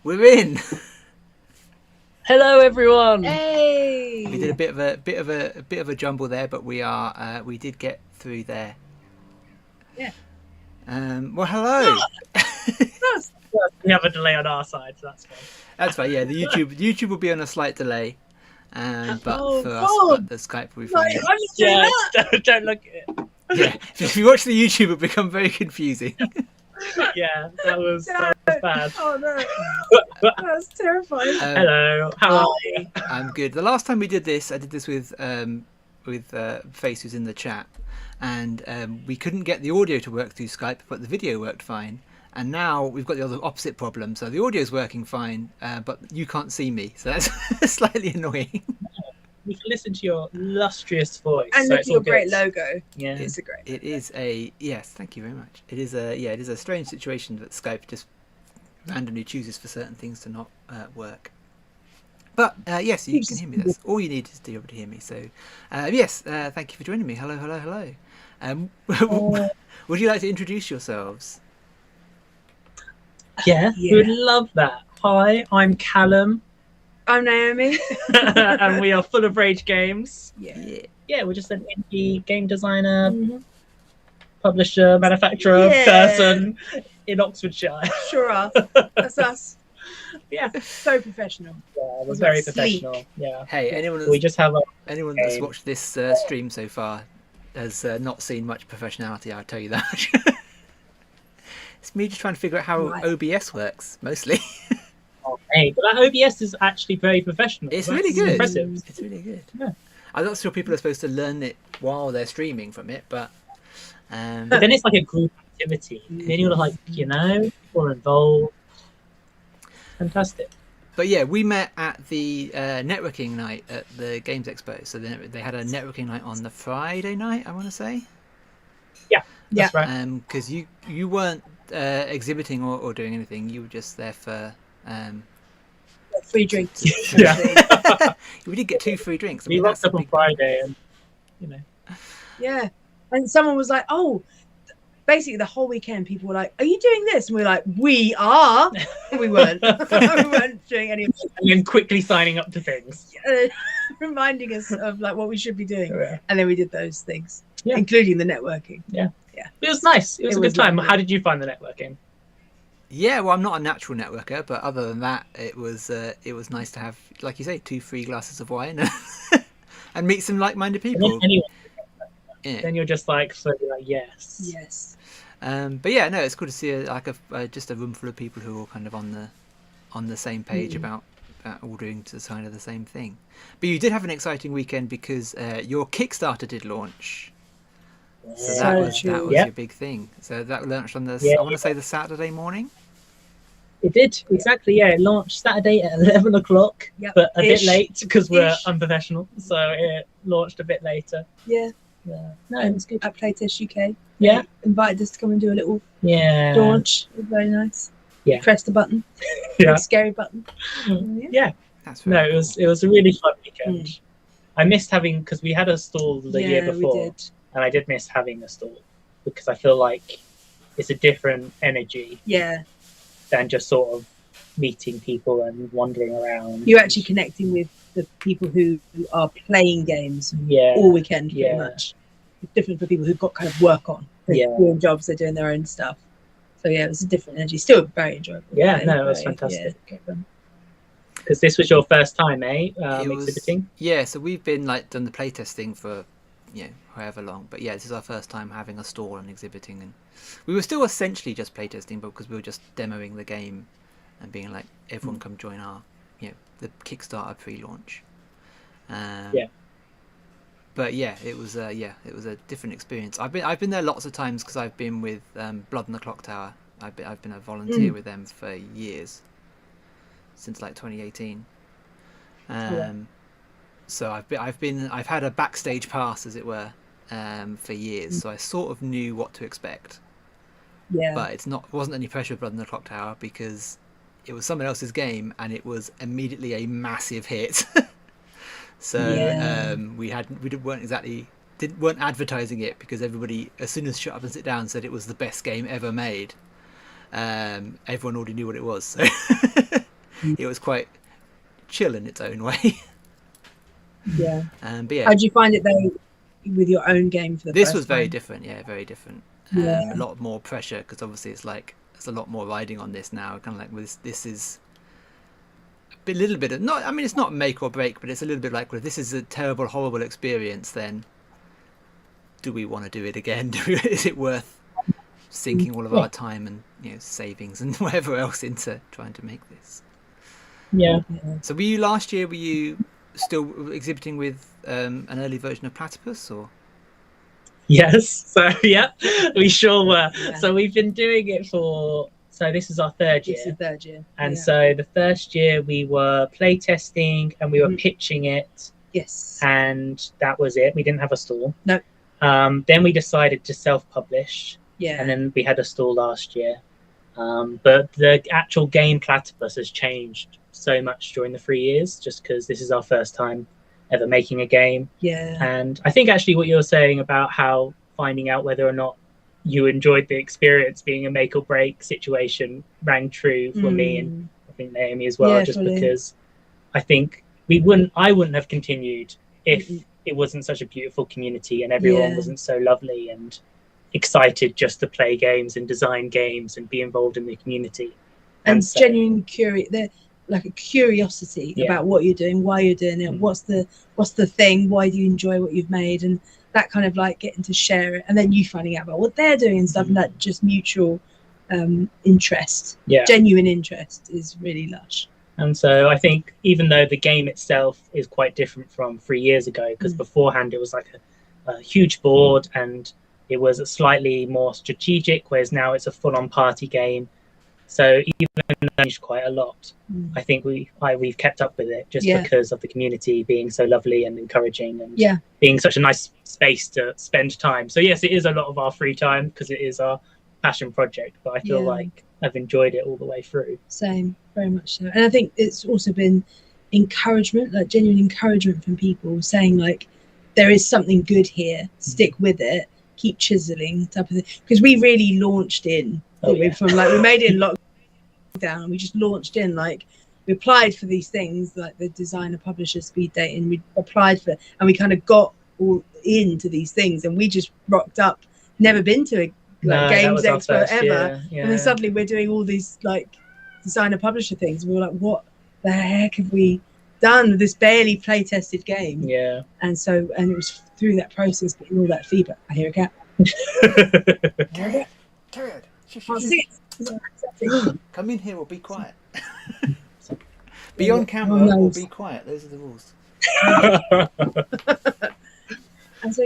We're in. Hello, everyone. Hey! We did a bit of a jumble there, but we did get through there. Yeah. Well, hello. We have a delay on our side, so that's fine. That's fine. Yeah, the YouTube will be on a slight delay, but for us, God. but the Skype will be fine. Yeah, don't look at it. Yeah, if you watch the YouTube, it'll become very confusing. Yeah, that was bad. Oh no, that's terrifying. Hello, how are you? I'm good. The last time we did this, I did this with Face, who's in the chat, and we couldn't get the audio to work through Skype, but the video worked fine. And now we've got the other opposite problem. So the audio's working fine, but you can't see me, so that's slightly annoying. We can listen to your lustrous voice. And so look it's at your all great good. logo. Yeah, It's a great logo. It is a yes. Thank you very much. It is a strange situation that Skype just randomly chooses for certain things to not work. But yes, you can hear me. That's all you need is to be able to hear me. So yes, thank you for joining me. Hello, hello, hello. Would you like to introduce yourselves? yeah, we would love that. Hi, I'm Callum, I'm Naomi. and we are full of rage games. Yeah. We're just an indie game designer, Mhm. publisher, manufacturer, Yeah. person in Oxfordshire. Sure are. That's us. Yeah, So professional. we're It's very like sleek. professional. Yeah, Hey, we just have anyone that's game. watched this stream so far has not seen much professionality. I'll tell you that. It's me just trying to figure out how Right. OBS works mostly. Hey, but that OBS is actually very professional. It's That's really good. Impressive. It's really good. Yeah. I'm not sure people are supposed to learn it while they're streaming from it, but But then it's like a group activity. Then you're like, people are involved. Fantastic. But yeah, we met at the networking night at the Games Expo. So they had a networking night on the Friday night, I want to say. That's right. Because you weren't exhibiting or doing anything. You were just there for. Free drinks. Yeah. We did get 2 free drinks. I We mean, rocked that's a up on big- Friday, and Yeah. And someone was like, oh, basically the whole weekend people were like, are you doing this? And we were like, we are. We weren't. We weren't doing any of it. and then quickly signing up to things. Reminding us of like what we should be doing. Yeah. And then we did those things, Yeah. including the networking. It was nice. It was It a good was time. lovely. How did you find the networking? Yeah, well, I'm not a natural networker, but other than that, it was nice to have, like you say, 2 free glasses of wine and meet some like-minded people. Anyway, Yeah. then you're just like, yes. Yes. But yeah, no, it's cool to see just a room full of people who are all kind of on the same page about all doing kind of the same thing. But you did have an exciting weekend because your Kickstarter did launch. So that was true. your big thing. So that launched on I want to say the Saturday morning. It did, exactly, yeah. It launched Saturday at 11 o'clock, Yep. but a bit Ish. late because we're Ish. unprofessional. So it launched a bit later. Yeah. No, it was good. At Playtest UK. Yeah. They invited us to come and do a little Yeah. launch. It was very nice. Yeah. Press the button. Yeah. Big scary button. Yeah. That's No, very it was a really fun weekend. I missed having, because we had a stall the year before, we did. and I did miss having a stall because I feel like it's a different energy Yeah. than just sort of meeting people and wandering around. You're actually connecting with the people who are playing games Yeah. all weekend, pretty Yeah. much. It's different for people who've got kind of work on. They're Yeah. doing jobs, they're doing their own stuff. So yeah, it was a different energy. Still very enjoyable. Yeah, Very, no, it was very, fantastic. yeah, fun. Because this was your first time, It was- exhibiting? Yeah, so we've been done the playtesting for however long, but yeah, this is our first time having a stall and exhibiting, and we were still essentially just playtesting, but because we were just demoing the game and being like, everyone come join our the Kickstarter pre-launch. Yeah. But yeah, it was a different experience. I've been there lots of times because I've been with Blood and the Clock Tower. I've been a volunteer with them for years, since like 2018. So I've had a backstage pass, as it were, for years. So I sort of knew what to expect. Yeah. But it wasn't any pressure with Blood and the Clock Tower because it was someone else's game and it was immediately a massive hit. So Yeah. weren't advertising it because everybody, as soon as Shut Up and Sit Down said it was the best game ever made, everyone already knew what it was. So it was quite chill in its own way. Yeah. But yeah, How did you find it though with your own game for the this first was very time? different. Yeah, very different. Yeah. A lot more pressure because obviously it's like there's a lot more riding on this now. Kind of like this is a little bit of not. I mean, it's not make or break, but it's a little bit like, well, if this is a terrible, horrible experience, then do we want to do it again? Is it worth sinking all of our time and savings and whatever else into trying to make this? Yeah. So were you last year? Were you still exhibiting with an early version of Platypus, or? Yes. So yeah, we sure were. Yeah. So we've been doing it for. So this is our third year. It's the third year. And yeah. so the first year we were play testing and we were pitching it. Yes. And that was it. We didn't have a stall. No. Then we decided to self-publish. Yeah. And then we had a stall last year. But the actual game Platypus has changed so much during the 3 years, just because this is our first time ever making a game. Yeah. And I think actually what you're saying about how finding out whether or not you enjoyed the experience being a make or break situation rang true for me, and I think Naomi as well, just fully. because I think I wouldn't have continued if it wasn't such a beautiful community and everyone wasn't so lovely and excited just to play games and design games and be involved in the community. And so, genuine like a curiosity about what you're doing, why you're doing it, what's the thing, why do you enjoy what you've made, and that kind of like getting to share it, and then you finding out about what they're doing and stuff, and that just mutual interest, genuine interest is really lush. And so I think even though the game itself is quite different from 3 years ago, because beforehand it was like a huge board and it was a slightly more strategic, whereas now it's a full-on party game. So even though it's changed quite a lot, I think we've kept up with it just because of the community being so lovely and encouraging and being such a nice space to spend time. So yes, it is a lot of our free time because it is our passion project, but I feel like I've enjoyed it all the way through. Same, very much so. And I think it's also been encouragement, like genuine encouragement from people saying like, there is something good here, stick with it, keep chiseling type of thing. Because we really launched in we made it in lockdown, we just launched in, like we applied for these things like the designer publisher speed dating, we applied for, and we kind of got all into these things, and we just rocked up, never been to a games expo ever, and then suddenly we're doing all these like designer publisher things, and we were like, what the heck have we done with this barely play tested game? And it was through that process, getting all that feedback. I hear a cat. Carry on. Shush. Come in here or be quiet. Be on camera or be quiet. Those are the rules. And so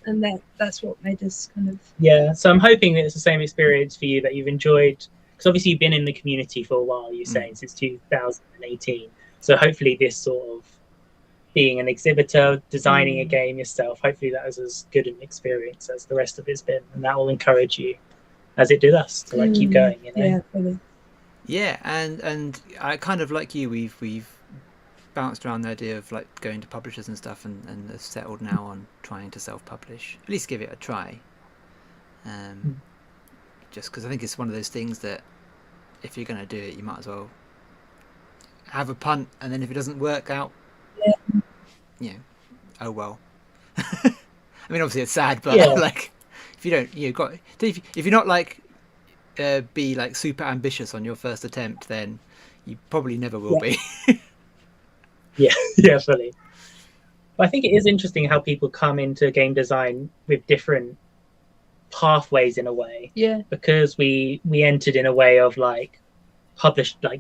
and that's what made us kind of so I'm hoping that it's the same experience for you, that you've enjoyed, because obviously you've been in the community for a while, you're saying since 2018, so hopefully this sort of being an exhibitor, designing a game yourself, hopefully that is as good an experience as the rest of it's been, and that will encourage you as it did us to like keep going, fully. And I kind of like you, we've bounced around the idea of like going to publishers and stuff, and have settled now on trying to self-publish, at least give it a try, just because I think it's one of those things that if you're going to do it, you might as well have a punt, and then if it doesn't work out, oh well. I mean, obviously it's sad, but like if you don't, if you're not like be like super ambitious on your first attempt, then you probably never will be. Fully. But I think it is interesting how people come into game design with different pathways in a way. Because we entered in a way of like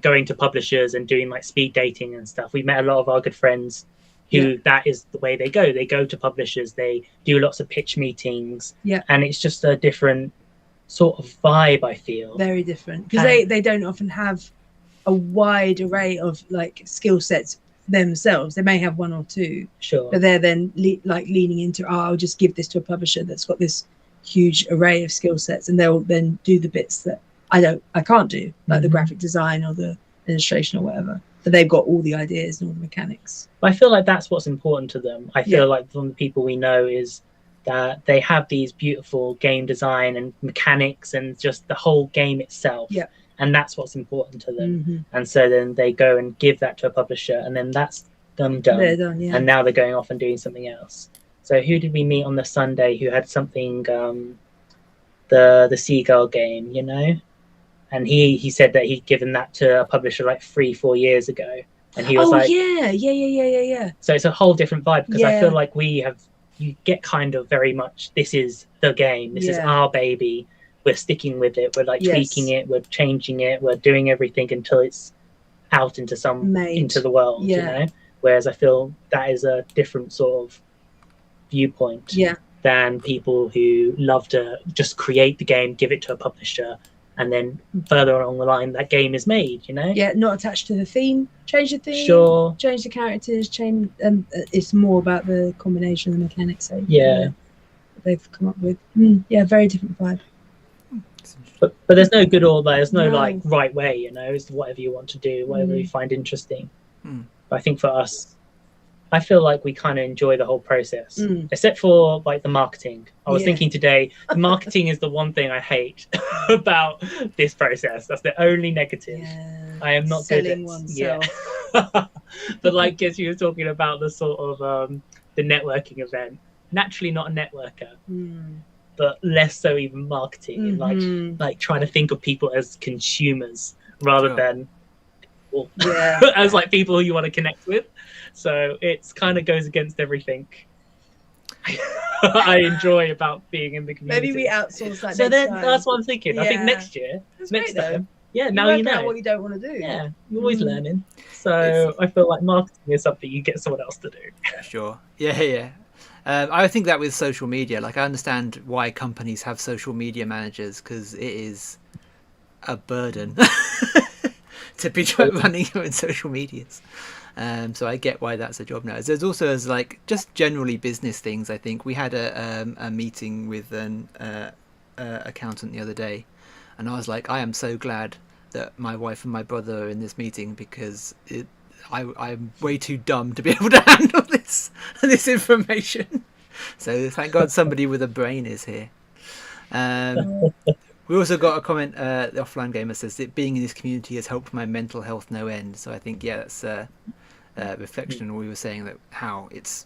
going to publishers and doing like speed dating and stuff. We met a lot of our good friends who that is the way they go to publishers, they do lots of pitch meetings, and it's just a different sort of vibe, I feel. Very different, because they don't often have a wide array of like skill sets themselves. They may have one or two, but they're then leaning into, I'll just give this to a publisher that's got this huge array of skill sets, and they'll then do the bits that I can't do, like the graphic design or the illustration or whatever, but they've got all the ideas and all the mechanics. I feel like that's what's important to them. I feel like from the people we know is that they have these beautiful game design and mechanics and just the whole game itself. and that's what's important to them. Mm-hmm. And so then they go and give that to a publisher, and then that's them done. They're done, yeah. And now they're going off and doing something else. So who did we meet on the Sunday who had something, the Seagull game, you know? And he said that he'd given that to a publisher like 3-4 years ago. And he was like, yeah. So it's a whole different vibe, because I Yeah. feel like you get kind of very much, this is the game, this is Yeah. our baby, we're sticking with it, we're like Yes. tweaking it, we're changing it, we're doing everything until it's out into the world, Yeah. you know? Whereas I feel that is a different sort of viewpoint Yeah. than people who love to just create the game, give it to a publisher, and then further along the line that game is made, you know? Yeah, not attached to the theme. Change the theme. Sure. Change the characters. Change. It's more about the combination of the mechanics. So Yeah. that they've come up with. Yeah, very different vibe. But there's no good or there's no No. like right way, you know. It's whatever you want to do, whatever you find interesting. But I think for us, I feel like we kind of enjoy the whole process, except for like the marketing. I was Yeah. thinking today, the marketing is the one thing I hate about this process. That's the only negative. Yeah. I am not Selling good at oneself. Yeah. But like, as you were talking about the sort of the networking event, naturally not a networker, but less so even marketing, and like trying to think of people as consumers rather Sure. than people, Yeah. as like people who you want to connect with. So it's kind of goes against everything I enjoy about being in the community. Maybe we outsource that. So next then time. that's what I'm thinking. I think Yeah. next year, That's next great, though. time, yeah, now work you out know. what you don't want to do. Yeah, you're always Mm. learning. So I feel like marketing is something you get someone else to do. Sure. Yeah. I think that with social media, like I understand why companies have social media managers, because it is a burden to be running your own social medias. So I get why that's a job now. There's also as like just generally business things. I think we had a meeting with an accountant the other day, and I was like, I am so glad that my wife and my brother are in this meeting, because I'm way too dumb to be able to handle this information. So thank God somebody with a brain is here. We also got a comment. The offline gamer says that being in this community has helped my mental health no end. So I think that's a reflection on what we were saying, that how it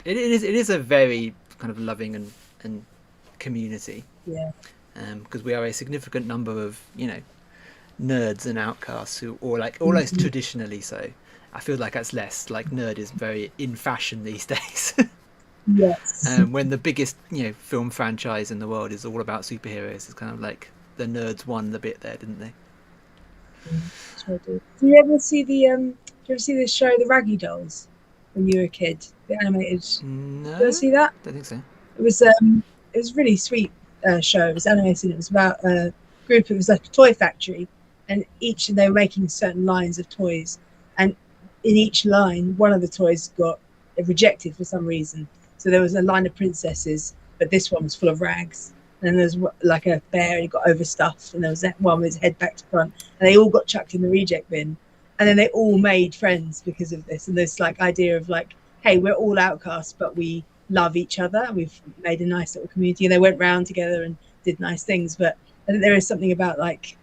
is a very kind of loving and community. Yeah. Because we are a significant number of nerds and outcasts or like almost traditionally so. I feel like that's less like nerd is very in fashion these days. Yes. Mm-hmm. Mm-hmm. When the biggest film franchise in the world is all about superheroes, it's kind of like the nerds won the bit there, didn't they? Do you ever see the show The Raggy Dolls when you were a kid? The animated. No, Did you ever see that? don't think so. It was a really sweet show. It was animated. It was about a group. It was like a toy factory, and they were making certain lines of toys, and in each line, one of the toys got rejected for some reason. So there was a line of princesses, but this one was full of rags. And then there's like a bear, and he got overstuffed, and there was that one with his head back to front, and they all got chucked in the reject bin. And then they all made friends because of this. And this like idea of like, hey, we're all outcasts, but we love each other, and we've made a nice little community. And they went round together and did nice things. But I think there is something about like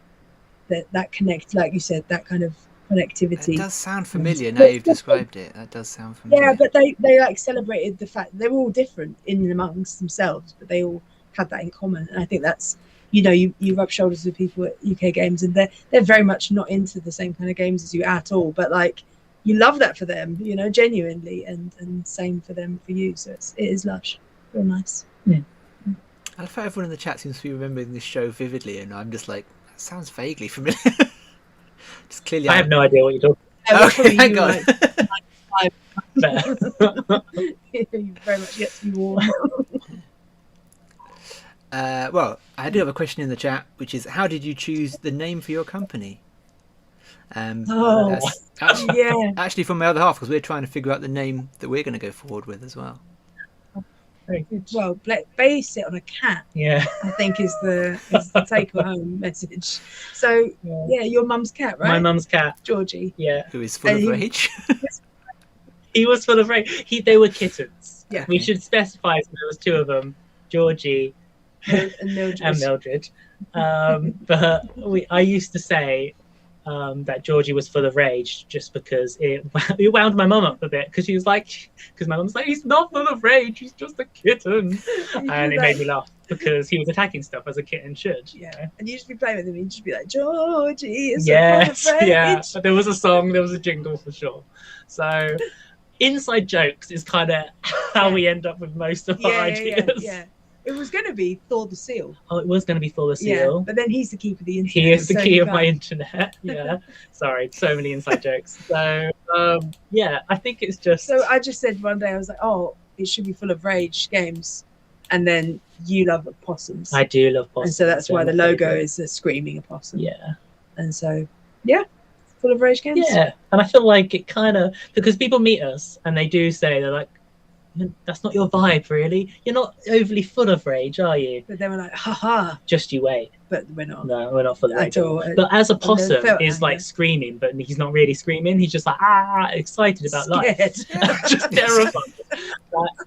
that connect, like you said, that kind of connectivity. It does sound familiar now you've described it. That does sound familiar. Yeah, but they like celebrated the fact that they were all different in and amongst themselves, but they all had that in common. And I think that's, you rub shoulders with people at UK Games, and they're very much not into the same kind of games as you at all, but like you love that for them, genuinely, and same for them for you. So it is lush, real nice. Yeah. I love how everyone in the chat seems to be remembering this show vividly, and I'm just like, that sounds vaguely familiar. Just clearly, I have no idea what you're talking Okay, thank God. about. You very much yet to be warm. Well, I do have a question in the chat, which is, how did you choose the name for your company? That's actually from my other half, because we're trying to figure out the name that we're going to go forward with as well. Very good. Well, base it on a cat, Yeah. I think is the take home message. So yeah, your mum's cat, right? My mum's cat. Georgie. Yeah. Who is full of rage. He was full of rage. They were kittens. Yeah. We should specify, so there was two of them, Georgie And Mildred. and Mildred. But I used to say that Georgie was full of rage just because it wound my mum up a bit, because she was like, because my mum's like, he's not full of rage, he's just a kitten, and it made me laugh because he was attacking stuff as a kitten should. Yeah, and you just be playing with him, and you just be like, Georgie, it's yes, so full of rage. yeah. There was a song, there was a jingle for sure. So inside jokes is kind of how we end up with most of our ideas. Yeah. It was going to be Thor the Seal. Oh, it was going to be Thor the Seal. Yeah, but then he's the keeper of the internet. He is the key of my internet. Yeah. Sorry, so many inside jokes. So, yeah, I think it's just... So I just said one day, I was like, oh, it should be full of rage games. And then you love opossums. I do love opossums. And so that's why the logo is a screaming opossum. Yeah. And so, yeah, full of rage games. Yeah. And I feel like it kind of... Because people meet us and they do say, they're like, that's not your vibe, really. You're not overly full of rage, are you? But then we're like, haha. Just you wait. But we're not. No, we're not full of rage at all. But as a possum is like screaming, but he's not really screaming. He's just like, excited about life. Just terrified.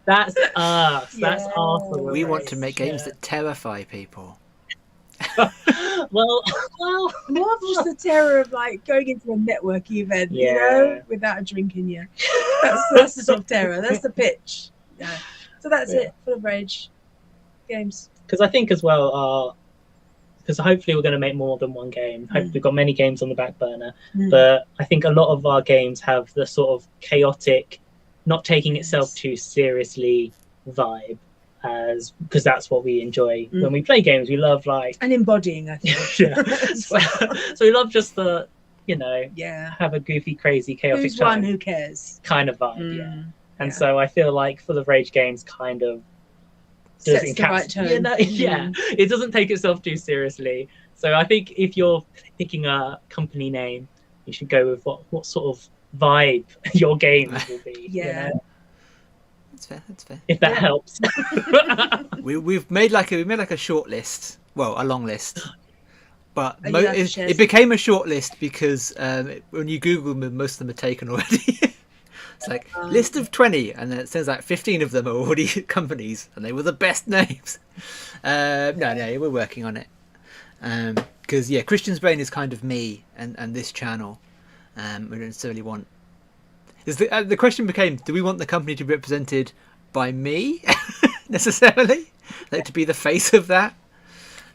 That's us. Yeah. That's our We want to make games that terrify people. well, more of just the terror of like going into a networking event, you know, without a drink in you. That's the sort of terror. That's the pitch. Yeah. So that's it. Full of rage games. Because I think as well, because hopefully we're going to make more than one game. Hopefully we've got many games on the back burner, but I think a lot of our games have the sort of chaotic, not taking itself too seriously vibe. Because that's what we enjoy when we play games. We love and embodying, I think. Yeah. So we love just the, have a goofy, crazy, chaotic. Who's one? Who cares? Kind of vibe, yeah. And so I feel like Full of Rage games kind of does sets the right tone. It doesn't take itself too seriously. So I think if you're picking a company name, you should go with what sort of vibe your games will be. Yeah. That's fair. If that helps. We've made like a short list. Well, a long list. But it became a short list because when you Google them, most of them are taken already. It's like list of 20, and then it says like 15 of them are already companies, and they were the best names. No, we're working on it. Because Christian's Brain is kind of me and this channel. We don't necessarily want. The question became, do we want the company to be represented by me necessarily, like to be the face of that?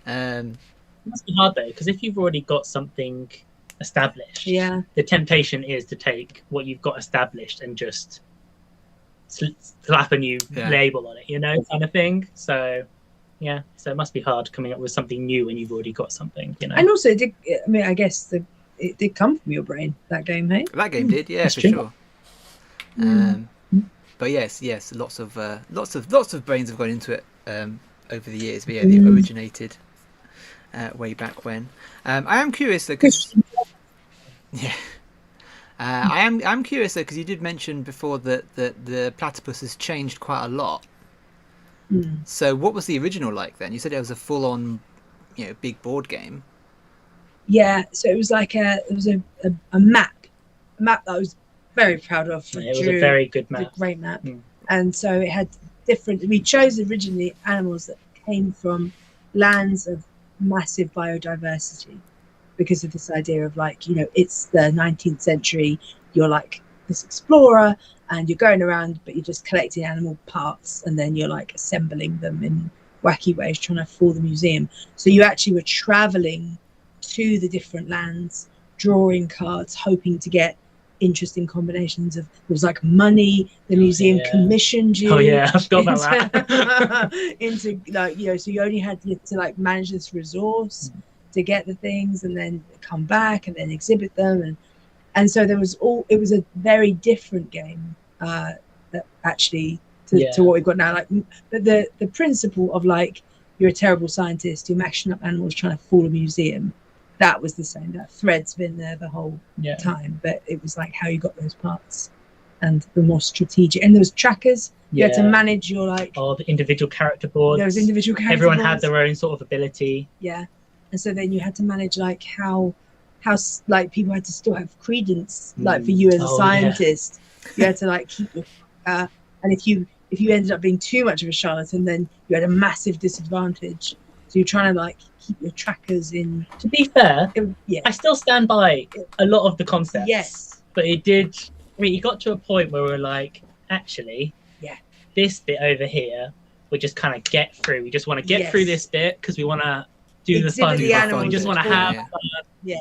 It must be hard though, because if you've already got something established, the temptation is to take what you've got established and just slap a new label on it, kind of thing. So so it must be hard coming up with something new when you've already got something, And also, I guess it did come from your brain, that game, hey? That game did, for sure. But yes, lots of brains have gone into it over the years. But it originated way back when. I am curious though, because I'm curious though, because you did mention before that the platypus has changed quite a lot. So what was the original like then? You said it was a full-on, big board game. Yeah, so it was like a map that I was very proud of. It was a very good map. It was a great map. And so it had we chose originally animals that came from lands of massive biodiversity, because of this idea of it's the 19th century, you're like this explorer and you're going around, but you're just collecting animal parts and then you're like assembling them in wacky ways, trying to fool the museum. So you actually were traveling to the different lands, drawing cards, hoping to get interesting combinations of, it was like money, the museum commissioned you. I've got that. Into so you only had to manage this resource to get the things and then come back and then exhibit them, and so it was a very different game that actually to what we've got now. But the principle of you're a terrible scientist, you're mashing up animals trying to fool a museum, that was the same. That thread's been there the whole time, but it was how you got those parts and the more strategic. And there was trackers. You had to manage your the individual character boards. There was individual character Everyone boards. had their own sort of ability. Yeah, and so then you had to manage how people had to still have credence, for you as a scientist. You had to keep your and if you ended up being too much of a charlatan, then you had a massive disadvantage. So you're trying to like keep your trackers in. To be fair, Yeah. I still stand by a lot of the concepts. Yes. But it got to a point where we're like, actually, Yeah. this bit over here, we just kind of get through. We just want to get through this bit because we want to do the fun. We just want to have fun. Yeah.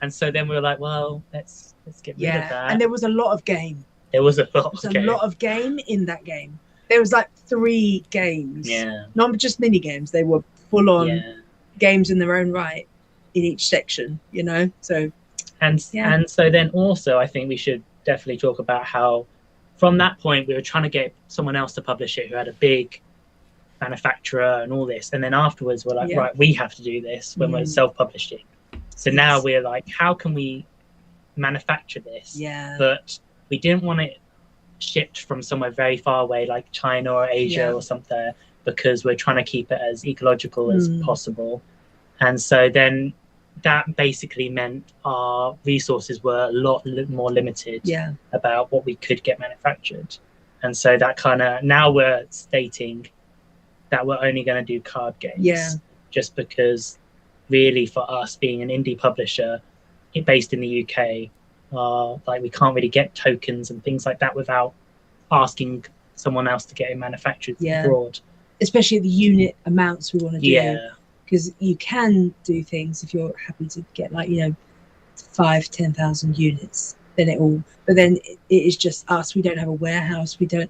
And so then we were like, well, let's get rid of that. And there was a lot of game. There was a lot of game in that game. There was like 3 games. Yeah. Not just mini games. They were full on games in their own right in each section, you know? So and so then also I think we should definitely talk about how from that point we were trying to get someone else to publish it who had a big manufacturer and all this. And then afterwards we're like, right, we have to do this when we're self-publishing. So now we're like, how can we manufacture this? Yeah. But we didn't want it shipped from somewhere very far away like China or Asia or something, because we're trying to keep it as ecological as possible. And so then that basically meant our resources were a lot more limited about what we could get manufactured. And so that kind of, now we're stating that we're only going to do card games just because really for us being an indie publisher based in the UK, like we can't really get tokens and things like that without asking someone else to get it manufactured abroad. Especially the unit amounts we want to do. Because you can do things if you're happy to get like, 5,000-10,000 units, then but then it is just us. We don't have a warehouse. And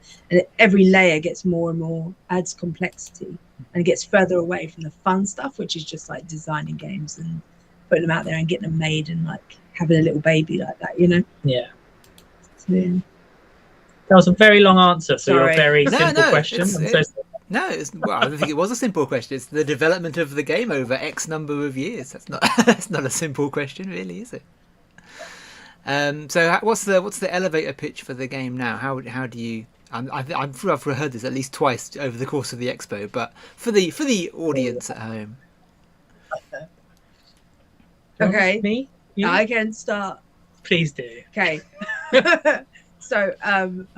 every layer gets more and more, adds complexity, and it gets further away from the fun stuff, which is just like designing games and putting them out there and getting them made and like having a little baby like that, Yeah. So, that was a very long answer for your very simple question. No, well, I don't think it was a simple question. It's the development of the game over X number of years. That's not a simple question, really, is it? So what's the elevator pitch for the game now? How do you? I've heard this at least twice over the course of the expo, but for the audience at home. Okay, me? You? I can start. Please do. Okay. So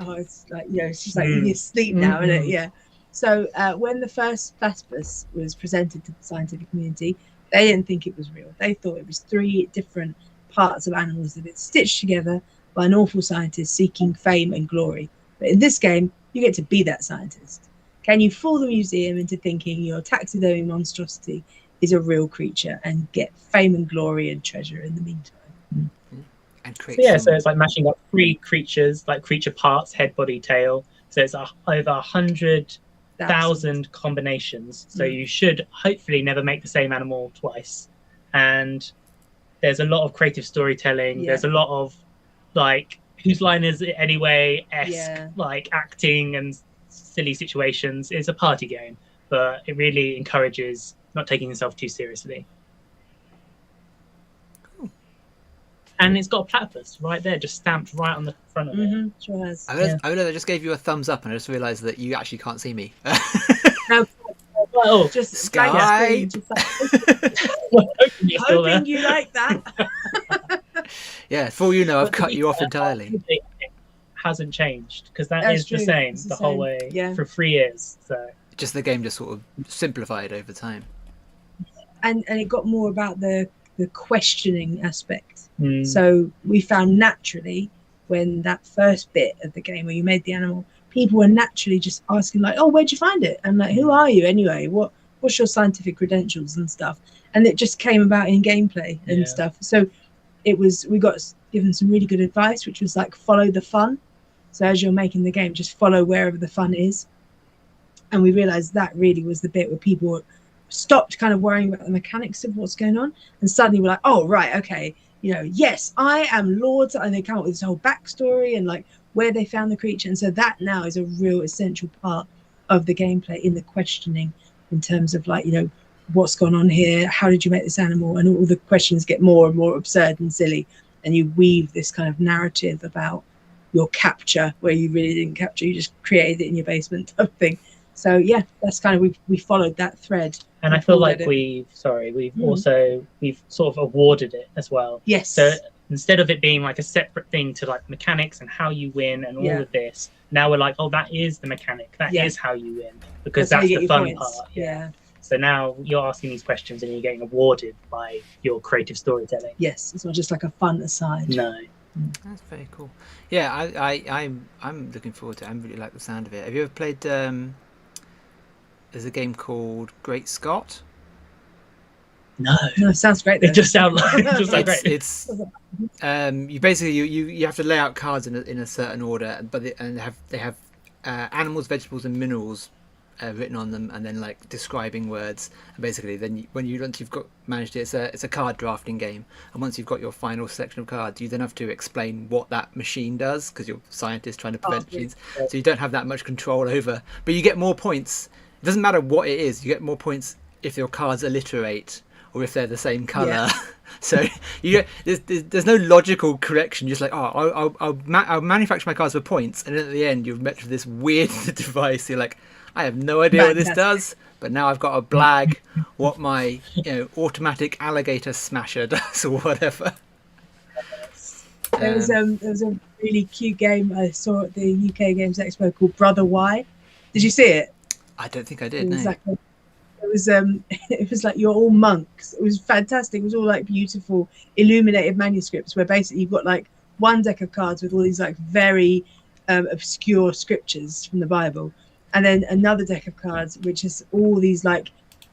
it's like she's like in your sleep now, isn't it? Yeah. So when the first platypus was presented to the scientific community, they didn't think it was real. They thought it was 3 different parts of animals that had stitched together by an awful scientist seeking fame and glory. But in this game, you get to be that scientist. Can you fool the museum into thinking your taxidermy monstrosity is a real creature and get fame and glory and treasure in the meantime? And so it's like mashing up 3 creatures, like creature parts, head, body, tail. So it's over 100,000 combinations. So you should hopefully never make the same animal twice. And there's a lot of creative storytelling. There's a lot of like, whose line is it anyway? Like acting and silly situations. It's a party game, but it really encourages not taking yourself too seriously. And it's got a platypus right there, just stamped right on the front of it. Sure has. I just gave you a thumbs up, and I just realised that you actually can't see me. No, just Sky. Hoping you like that. Yeah, for all you know, I've cut you off entirely. It hasn't changed because that's the same the whole way for 3 years. So just the game just sort of simplified over time, and it got more about the questioning aspect. So we found naturally when that first bit of the game where you made the animal, people were naturally just asking like, "Oh, where'd you find it?" And like, "Who are you anyway? What's your scientific credentials and stuff?" And it just came about in gameplay and stuff. So we got given some really good advice, which was like follow the fun. So as you're making the game, just follow wherever the fun is. And we realized that really was the bit where people stopped kind of worrying about the mechanics of what's going on, and suddenly we're like, "Oh, right, okay. Yes, I am Lord," and they come up with this whole backstory and like where they found the creature. And so that now is a real essential part of the gameplay in the questioning in terms of like, what's gone on here? How did you make this animal? And all the questions get more and more absurd and silly. And you weave this kind of narrative about your capture where you really didn't capture, you just created it in your basement type thing. So yeah, that's kind of, we followed that thread. And I feel like we've sort of awarded it as well. Yes. So instead of it being like a separate thing to like mechanics and how you win and all of this, now we're like, oh, that is the mechanic. That is how you win, because that's the fun part. Yeah. So now you're asking these questions and you're getting awarded by your creative storytelling. Yes, it's not just like a fun aside. No. That's very cool. Yeah, I'm looking forward to it. I really like the sound of it. Have you ever played? There's a game called Great Scott. No. No, it sounds great. Though. It just sounds like great. It's you basically you have to lay out cards in a certain order, but they have animals, vegetables, and minerals written on them, and then like describing words. And basically, then once you've managed it, it's a card drafting game. And once you've got your final selection of cards, you then have to explain what that machine does, because you're scientists trying to prevent machines. So you don't have that much control over, but you get more points. It doesn't matter what it is. You get more points if your cards alliterate or if they're the same color. Yeah. So there's no logical correction. Just like, I'll manufacture my cards for points, and then at the end you've met with this weird device. You're like, I have no idea what this does, but now I've got to blag what my automatic alligator smasher does or whatever. There was a really cute game I saw at the UK Games Expo called Brother Y. Did you see it? I don't think I did. No. It was like you're all monks. It was fantastic. It was all like beautiful illuminated manuscripts where basically you've got like one deck of cards with all these like very obscure scriptures from the Bible, and then another deck of cards which is all these like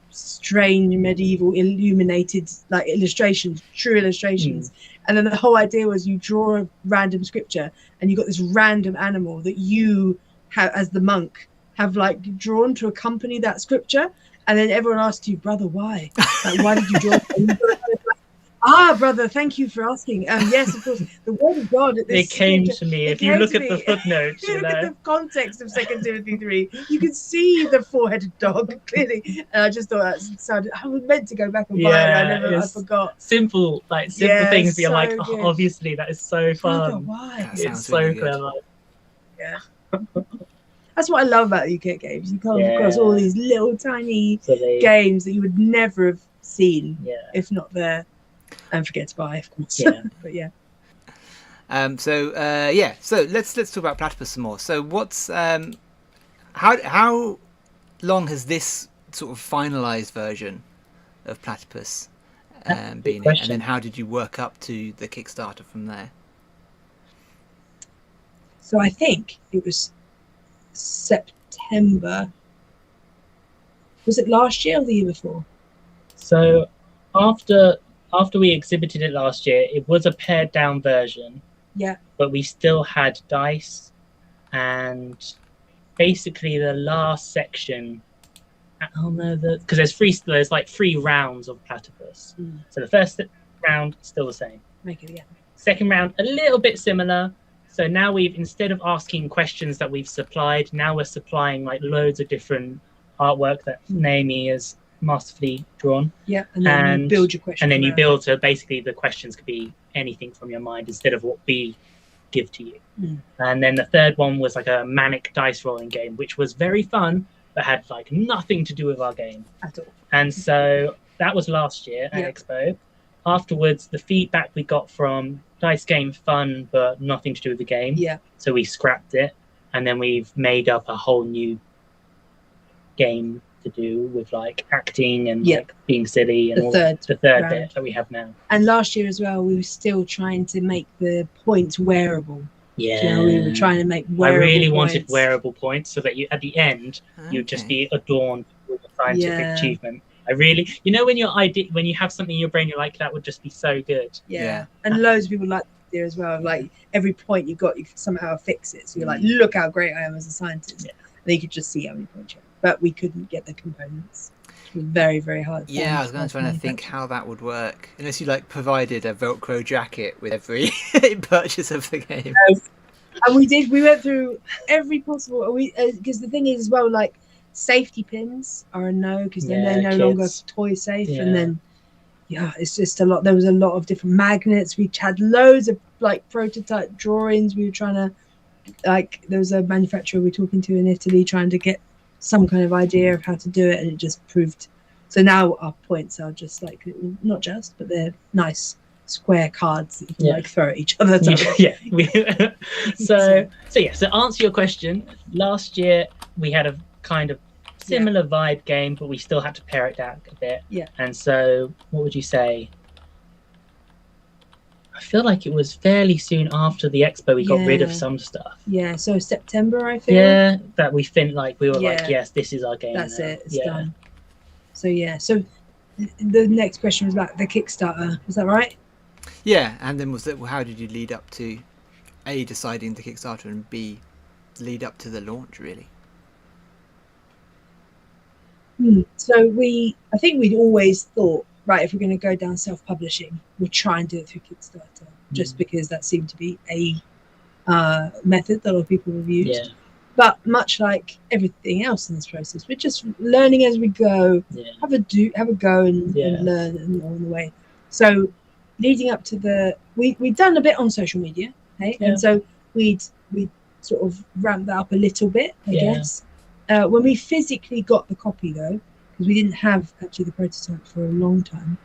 strange medieval illuminated like illustrations, true illustrations. And then the whole idea was you draw a random scripture and you got this random animal that you have as the monk have like drawn to accompany that scripture. And then everyone asked you, brother, why? Like, why did you draw it? Brother, thank you for asking. Yes, of course. The word of God. It came to me. If you look at the footnotes, if you look at the context of 2 Timothy 3, you can see the 4-headed dog clearly. And I just thought that sounded. I was meant to go back and buy it. I forgot. Simple things. You're so like, obviously, that is so fun. Brother, why? It's so really clever. Yeah. That's what I love about UK games. You come across all these little tiny games that you would never have seen if not there. And forget to buy, of course. Yeah. But yeah. So let's talk about Platypus some more. So what's how long has this sort of finalized version of Platypus been in? And then how did you work up to the Kickstarter from there? So I think it was September. Was it last year or the year before? So after we exhibited it last year, it was a pared down version. Yeah. But we still had dice, and basically the last section. Oh no, because there's like 3 rounds of Platypus. So the first round still the same. Make it again. Second round a little bit similar. So now instead of asking questions that we've supplied, now we're supplying like loads of different artwork that Naomi has masterfully drawn. Yeah, and then you build your questions. And then you build, so basically the questions could be anything from your mind instead of what we give to you. And then the third one was like a manic dice rolling game, which was very fun, but had like nothing to do with our game at all. And so that was last year at Expo. Afterwards, the feedback we got from dice game fun, but nothing to do with the game. Yeah. So we scrapped it, and then we've made up a whole new game to do with like acting and like being silly and the third bit that we have now. And last year as well, we were still trying to make the points wearable. Yeah. You know, we were trying to make wearable I really points. wanted wearable points so that you at the end you'd just be adorned with a scientific achievement. I really, when when you have something in your brain, you're like, that would just be so good. Yeah. And loads of people like the idea as well. Like every point you got, you could somehow fix it. So you're like, look how great I am as a scientist. And you could just see how many points you have. But we couldn't get the components. It was very, very hard. Yeah, I was going to try to think how that would work. Unless you like provided a Velcro jacket with every purchase of the game. And we went through every possible, because the thing is as well, like, safety pins are a no, because then they're no longer toy safe. And then it's just a lot. There was a lot of different magnets. We had loads of like prototype drawings. We were trying to, like, there was a manufacturer we were talking to in Italy trying to get some kind of idea of how to do it, and it just proved. So now our points are just like, not just, but they're nice square cards that you can like throw at each other. So answer your question. Last year we had a kind of similar vibe game, but we still had to pare it down a bit. Yeah. And so, what would you say? I feel like it was fairly soon after the expo we got rid of some stuff. Yeah, so September, I feel. Yeah, that we think like we were Yeah. like, yes, this is our game. That's now. it. It's done. So yeah. So the next question was about the Kickstarter. Is that right? Yeah, and then was that how did you lead up to A, deciding the Kickstarter, and B, lead up to the launch really? So I think we'd always thought, right, if we're going to go down self-publishing, we'll try and do it through Kickstarter, just because that seemed to be a method that a lot of people have used. Yeah. But much like everything else in this process, we're just learning as we go. Yeah. Have a go and learn along the way. So leading up to we'd done a bit on social media, hey? Yeah. And so we'd sort of ramped that up a little bit, I guess. When we physically got the copy, though, because we didn't have actually the prototype for a long time,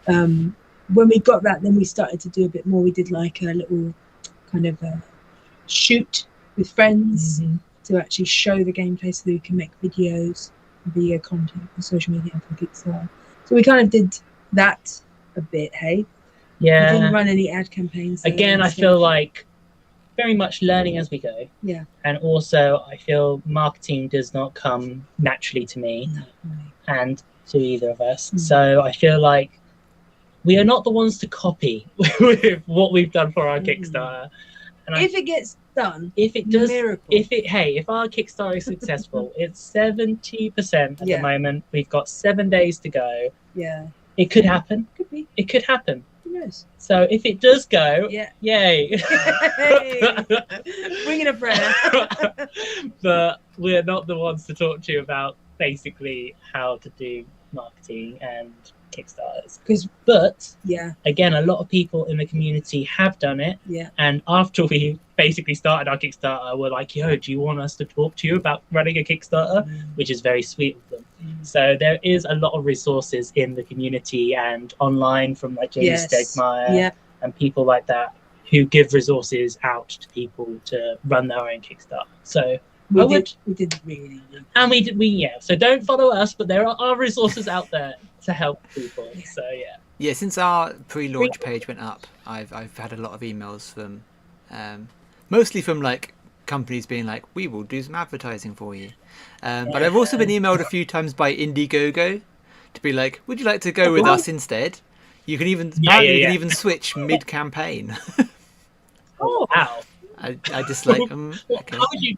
when we got that, then we started to do a bit more. We did like a little kind of shoot with friends to actually show the gameplay so that we can make video content for social media and for Kickstarter. So we kind of did that a bit, hey? Yeah. We didn't run any ad campaigns. Again, I feel like very much learning as we go. Yeah. And also, I feel marketing does not come naturally to me and to either of us. So I feel like we are not the ones to copy with what we've done for our Kickstarter. And if it gets done, if it does, miracle. if our Kickstarter is successful, it's 70% at the moment. We've got 7 days to go. Yeah. It could happen. Could be. It could happen. Yes. So if it does go, yay. Bring in a prayer. But we're not the ones to talk to you about basically how to do marketing and Kickstarters. But again, a lot of people in the community have done it. Yeah. And after we basically started our Kickstarter, we're like, yo, do you want us to talk to you about running a Kickstarter? Which is very sweet of them. So there is a lot of resources in the community and online from like Jamie Stegmaier and people like that who give resources out to people to run their own Kickstarter. So we did really. And so don't follow us, but there are resources out there to help people. So yeah, since our pre-launch page went up, I've had a lot of emails from mostly from like companies being like, we will do some advertising for you, but I've also been emailed a few times by Indiegogo to be like, would you like to go with us instead? You can even you can even switch mid-campaign. Oh wow. I just like okay. How would you?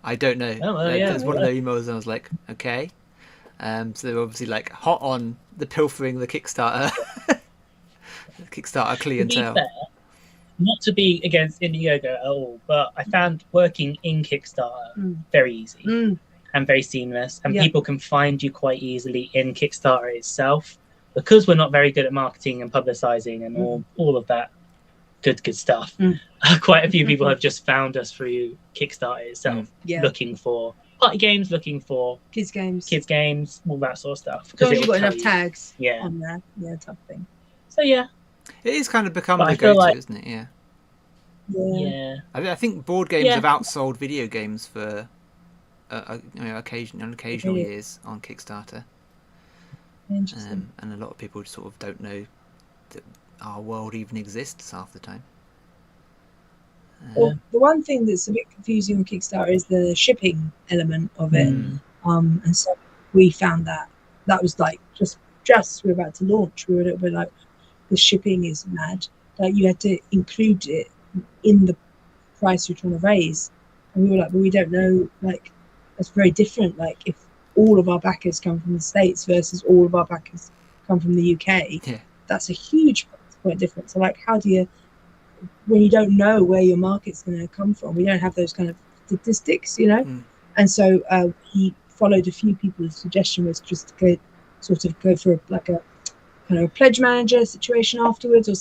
I don't know. There's one of the emails and I was like, okay. So they're obviously like hot on the pilfering the Kickstarter clientele. To be fair, not to be against Indiegogo at all, but I found working in Kickstarter very easy and very seamless, and people can find you quite easily in Kickstarter itself, because we're not very good at marketing and publicizing and all of that good stuff. Quite a few people have just found us through Kickstarter itself, looking for party games, looking for kids games, all that sort of stuff. Because you've got enough tags on there, type of thing. So it is kind of become the go-to, isn't it? Yeah. I think board games have outsold video games for occasional years on Kickstarter. Interesting. And a lot of people sort of don't know that our world even exists half the time. Well, the one thing that's a bit confusing on Kickstarter is the shipping element of it. And so we found that was like just we're about to launch, we were a little bit like, the shipping is mad. Like you had to include it in the price you're trying to raise, and we were like, but we don't know. Like that's very different. Like if all of our backers come from the States versus all of our backers come from the UK, that's a huge point difference. So like, how do you, when you don't know where your market's going to come from, we don't have those kind of statistics, And so he followed a few people's suggestion was just to go for a kind of a pledge manager situation afterwards, or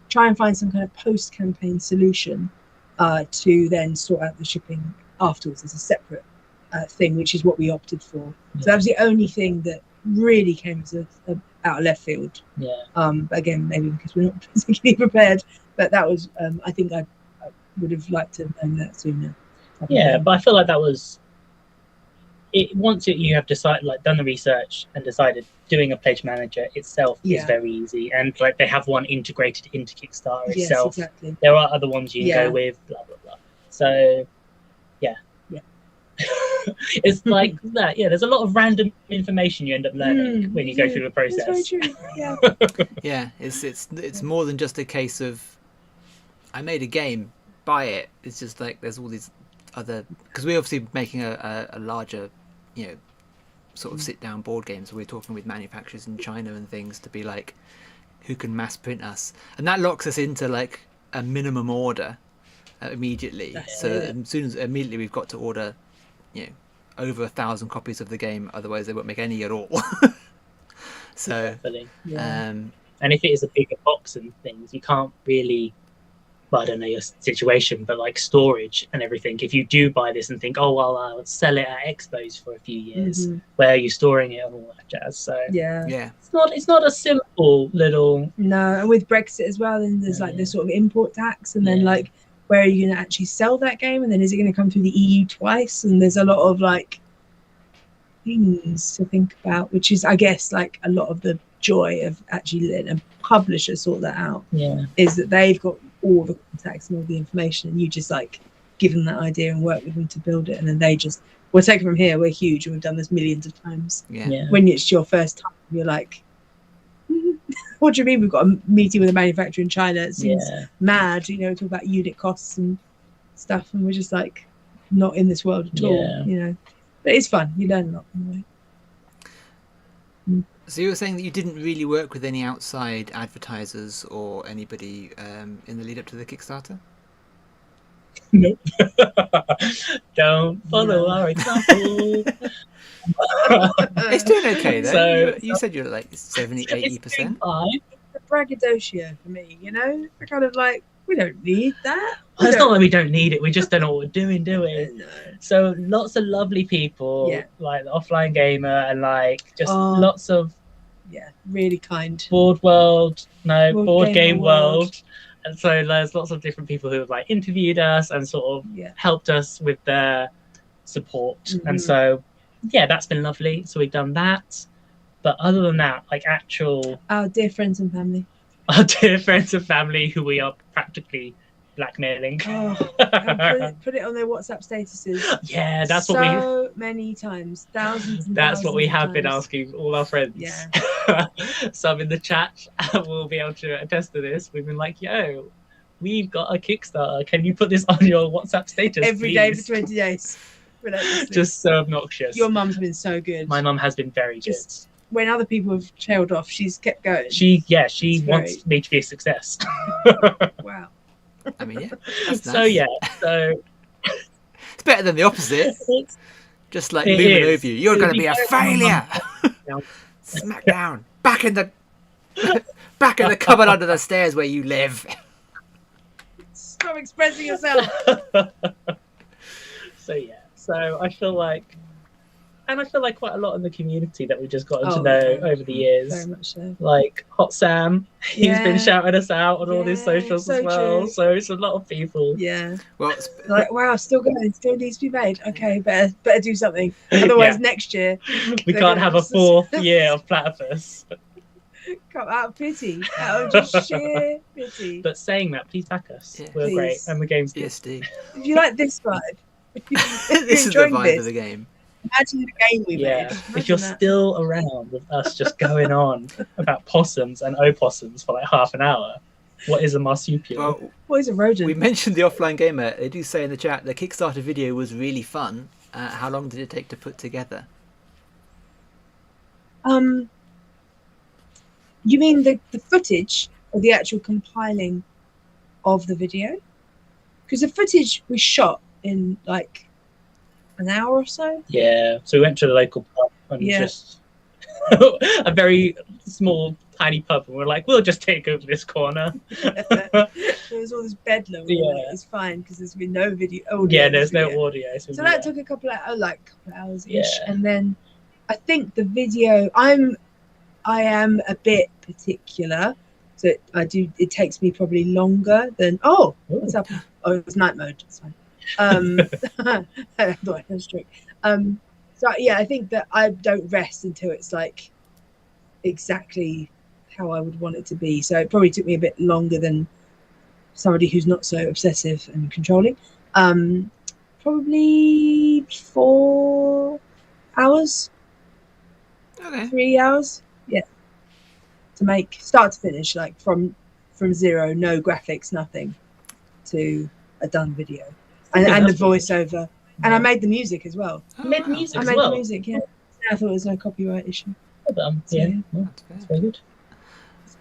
try and find some kind of post-campaign solution to then sort out the shipping afterwards as a separate thing, which is what we opted for. So that was the only thing that really came as out of left field. But again, maybe because we're not particularly prepared. But that was, I think I would have liked to have known that sooner. But I feel like that was once you have decided, like, done the research and decided, doing a pledge manager itself is very easy, and like they have one integrated into Kickstarter itself. Exactly. There are other ones you can go with, blah blah blah. So yeah. It's like that. Yeah, there's a lot of random information you end up learning when you go through the process. That's very true. Yeah. Yeah, it's more than just a case of I made a game, buy it. It's just like there's all these other, because we're obviously making a larger, you know, sort of sit down board games. We're talking with manufacturers in China and things to be like, who can mass print us, and that locks us into like a minimum order immediately. As soon as immediately we've got to order, you know, over 1,000 copies of the game, otherwise they won't make any at all. So and if it is a bigger box and things, you can't really, well, I don't know your situation, but like storage and everything, if you do buy this and think, oh well, I'll sell it at expos for a few years, where are you storing it and all that jazz? So it's not a simple little. No, and with Brexit as well, then there's like the sort of import tax, and then like, where are you going to actually sell that game, and then is it going to come through the EU twice? And there's a lot of like things to think about, which is, I guess, like a lot of the joy of actually letting a publisher sort that out. Is that they've got all the contacts and all the information, and you just like give them that idea and work with them to build it, and then they just, we'll take it from here, we're huge and we've done this millions of times. When it's your first time, you're like, what do you mean we've got a meeting with a manufacturer in China? It seems mad, you know, talk about unit costs and stuff, and we're just like not in this world at all, you know. But it's fun, you learn a lot anyway. So you were saying that you didn't really work with any outside advertisers or anybody in the lead up to the Kickstarter? Nope. Don't follow our example. It's doing okay though. So, you said you're like 70-80%. The braggadocio for me, you know, we're kind of like, we don't need that. It's not that we don't need it, we just don't know what we're doing, do we? No. So lots of lovely people, like the Offline Gamer, and like just lots of really kind Board Game World. And so there's lots of different people who have like interviewed us and sort of helped us with their support. And so that's been lovely. So we've done that. But other than that, like our dear friends and family. Our dear friends and family who we are practically blackmailing. And put it on their WhatsApp statuses. Yeah, that's so many times, thousands. And that's thousands what we have times. been asking all our friends. Some in the chat will be able to attest to this. We've been like, yo, we've got a Kickstarter. Can you put this on your WhatsApp status every day for 20 days? Just so obnoxious. Your mum's been so good. My mum has been very good. When other people have trailed off, she's kept going. She wants me to be a success. Wow. I mean, that's nice. So it's better than the opposite. Just like looming over you. You're going to be a failure. Smack down. Back in the cupboard under the stairs where you live. Stop expressing yourself. So I feel like quite a lot in the community that we've just gotten to know over the years. Very much so. Like Hot Sam, he's been shouting us out on all his socials as well. True. So it's a lot of people. Yeah. Well, like, wow, still going, still needs to be made. Okay, better do something. Otherwise, next year we can't have a 4th year of Platypus. Come out of pity, out of just sheer pity. But saying that, please back us. Yeah, we're great, and the game's good. Yes, do. If you like this vibe, this is the vibe of the game. Imagine the game we made. If you're still around with us just going on about possums and opossums for like half an hour, what is a marsupial? Well, what is a rodent? We mentioned the Offline Gamer. They do say in the chat the Kickstarter video was really fun. How long did it take to put together? You mean the footage or the actual compiling of the video? Because the footage we shot in like an hour or so. Yeah, so we went to the local pub and just a very small, tiny pub, and we're like, we'll just take over this corner. There was all this bedlam. It's fine because there's been no video. There's no audio. So that took a couple of hours ish, and then I think the video. I am a bit particular, so it takes me probably longer than. What's happened? Oh, it was night mode. It's fine. I thought I had a stroke. So yeah, I think that I don't rest until it's like exactly how I would want it to be. So it probably took me a bit longer than somebody who's not so obsessive and controlling. Probably 4 hours, Okay. 3 hours, yeah, to make start to finish, like from zero, no graphics, nothing, to a done video, and the voiceover, and I made the music as well. Oh, Made wow. music I as made well. the music, yeah. I thought there was no copyright issue. Yeah, That's fair. that's very good.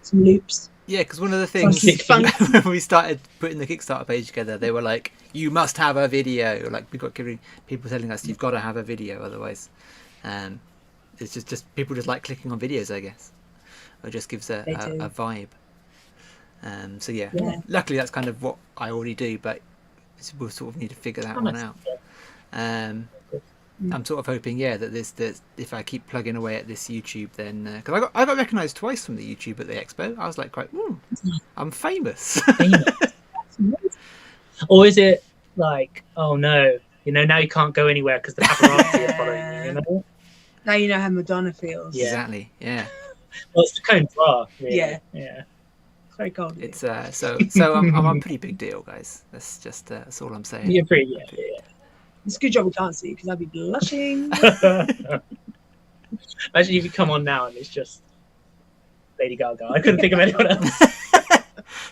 Some loops. Yeah, because one of the things Funky. when we started putting the Kickstarter page together, they were like, "You must have a video." Like we got giving people telling us, "You've got to have a video, otherwise." It's just people just like clicking on videos, I guess, or just gives a vibe. So yeah, luckily that's kind of what I already do, but we'll sort of need to figure that one out. I'm sort of hoping, that this if I keep plugging away at this YouTube, then because I got recognised twice from the YouTube at the expo, I was like, quite, I'm famous. Or is it like, oh no, now you can't go anywhere because the paparazzi are following you, Now you know how Madonna feels. Yeah. Exactly. Yeah. Well, it's the Cones Bar, really. Yeah. Yeah. It's very cold. It's so I'm a pretty big deal, guys. That's just that's all I'm saying. You're pretty, It's a good job we can't see because I'd be blushing. Imagine if you come on now and it's just Lady Gaga. I couldn't think of anyone else.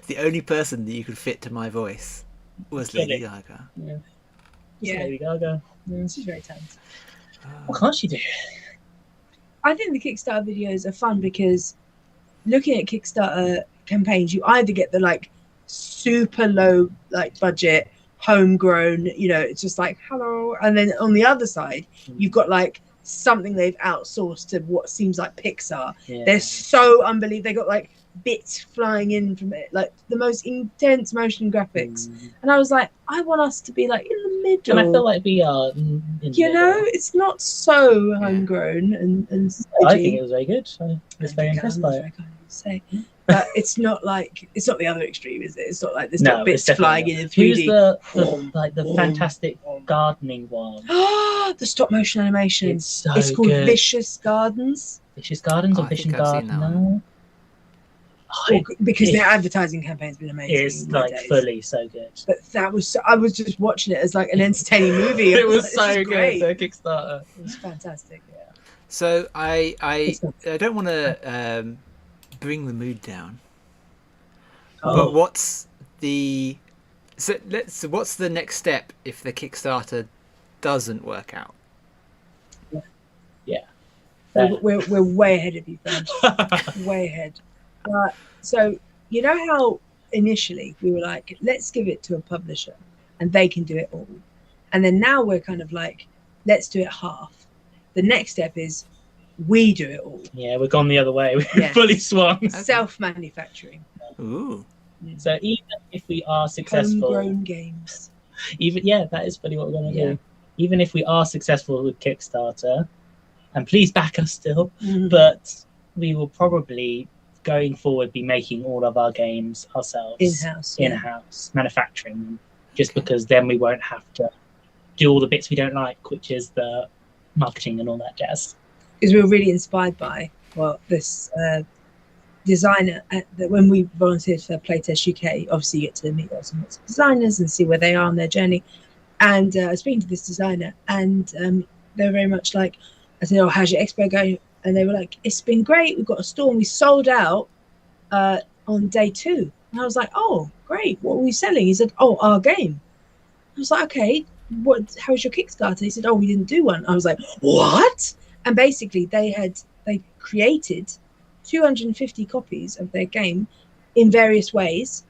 The only person that you could fit to my voice was Lady Gaga. Yeah. Lady Gaga. Yeah, she's very talented. What can't she do? I think the Kickstarter videos are fun because looking at Kickstarter campaigns, you either get the like super low like budget, homegrown, it's just like hello, and then on the other side, you've got like something they've outsourced to what seems like Pixar. They're so unbelievable. They got like bits flying in from it, like the most intense motion graphics, and I was like, I want us to be like in the middle, and I feel like we are in the middle. It's not so homegrown and I think it was very good. I was very impressed by it. Say. But it's not the other extreme, is it? It's not like there's not bits flying in 3D. Who's the fantastic gardening one? The stop motion animation. It's called good. Vicious Gardens. Vicious Gardens or Vicious Garden? Because their advertising campaign's been amazing. It's like fully so good. But I was just watching it as like an entertaining movie. It was so good. The Kickstarter. It was fantastic. Yeah. So I don't want to bring the mood down. But what's the next step if the Kickstarter doesn't work out? Yeah. We're way ahead of you, friend. Way ahead. So you know how initially we were like, let's give it to a publisher and they can do it all, and then now we're kind of like, let's do it half. The next step is we do it all. Yeah, we've gone the other way. We've fully swung. Self-manufacturing. Ooh. So even if we are successful, homegrown games. That is fully what we're going to do. Even if we are successful with Kickstarter, and please back us still, but we will probably going forward be making all of our games ourselves in-house manufacturing them, just because then we won't have to do all the bits we don't like, which is the marketing and all that jazz. Because we were really inspired by this designer when we volunteered for Playtest UK. Obviously you get to meet lots and lots of designers and see where they are on their journey, and I was speaking to this designer, and they were very much like, I said, how's your expo going? And they were like, it's been great. We've got a store and we sold out on day 2. And I was like, oh, great. What were we selling? He said, oh, our game. I was like, okay, how's your Kickstarter? He said, oh, we didn't do one. I was like, what? And basically they created 250 copies of their game in various ways,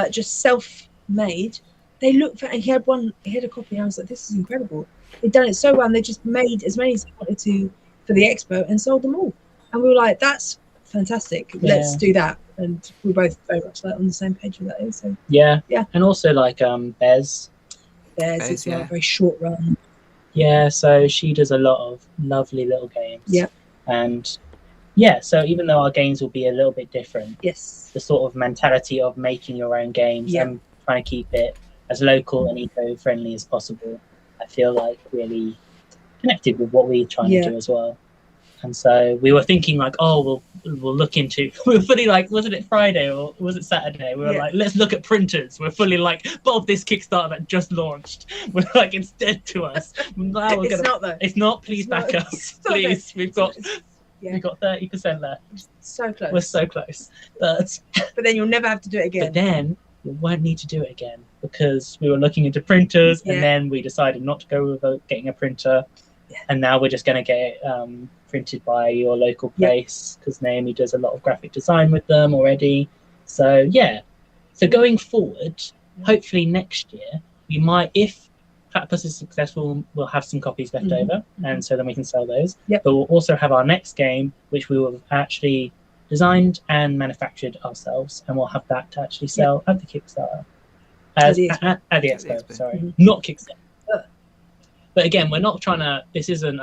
just self-made. They looked for, and he had a copy, and I was like, this is incredible. They'd done it so well, and they just made as many as they wanted to for the expo and sold them all. And we were like, that's fantastic. Let's do that. And we're both very much like on the same page with that. So yeah. And also like Bez as well, very short run. Yeah, so she does a lot of lovely little games. Yeah. And so even though our games will be a little bit different, the sort of mentality of making your own games and trying to keep it as local and eco-friendly as possible, I feel like really connected with what we're trying to do as well. And so we were thinking like, oh, we'll look into. We were fully like, wasn't it Friday or was it Saturday? We were like, let's look at printers. We're fully like, Bob, this Kickstarter that just launched. We're like, it's dead to us. Now we're not though. It's not. Please back us, please. We've got 30% left. So close. We're so close. But then you'll never have to do it again. But then we won't need to do it again because we were looking into printers, and then we decided not to go with getting a printer. And now we're just going to get it printed by your local place because Naomi does a lot of graphic design with them already. So so going forward, hopefully next year we might, if Platypus is successful, we'll have some copies left over, and so then we can sell those. But we'll also have our next game, which we will have actually designed and manufactured ourselves, and we'll have that to actually sell at the Kickstarter. At the Expo, sorry, not Kickstarter. But again, we're not trying to. This isn't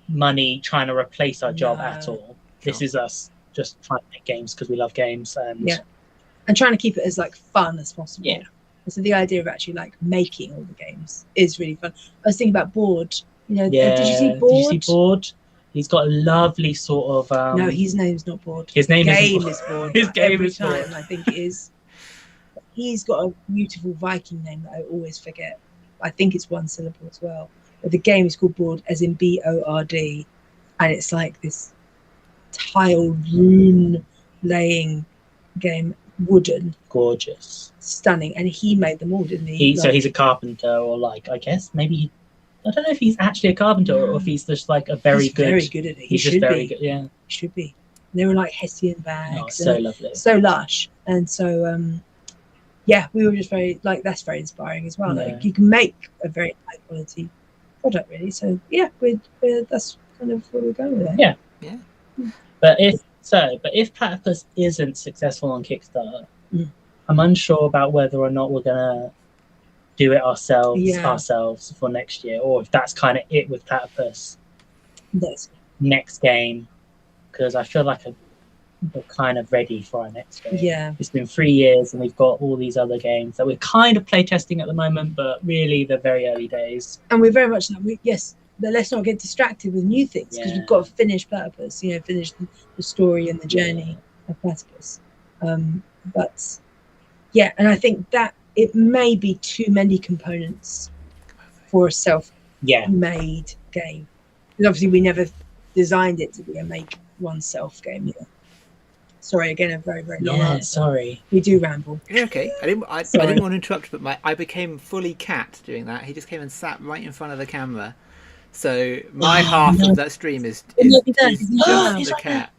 money trying to replace our job at all. This is us just trying to make games because we love games and trying to keep it as like fun as possible. And so the idea of actually like making all the games is really fun. I was thinking about Board. You know, did you see Board? Did you see Board? He's got a lovely sort of. No, his name's not Board. His name is Board. His game is Board. I think it is. He's got a beautiful Viking name that I always forget. I think it's one syllable as well. But the game is called Board, as in Board, and it's like this tile rune laying game, wooden, gorgeous, stunning. And he made them all, didn't he? So he's a carpenter, or like I guess maybe I don't know if he's actually a carpenter or if he's just like a very good at it. He's just very good. Yeah, he should be. They were like Hessian bags. So lovely, so lush, and so. We were just very like that's very inspiring as well. Like you can make a very high quality product, really. So we're that's kind of where we're going with it. Yeah. But if Platypus isn't successful on Kickstarter, I'm unsure about whether or not we're gonna do it ourselves for next year, or if that's kind of it with Platypus. Next game, because I feel like we're kind of ready for our next game. It's been 3 years and we've got all these other games that we're kind of play testing at the moment, but really they're very early days. And we're very much like, but let's not get distracted with new things because we've got to finish Platypus, finish the story and the journey of Platypus. And I think that it may be too many components for a self-made game. Because obviously we never designed it to be a make oneself game. Sorry, again, a very, very long answer. Sorry. We do ramble. Yeah, okay. I didn't want to interrupt, but I became fully cat doing that. He just came and sat right in front of the camera. So my half of that stream is just the cat.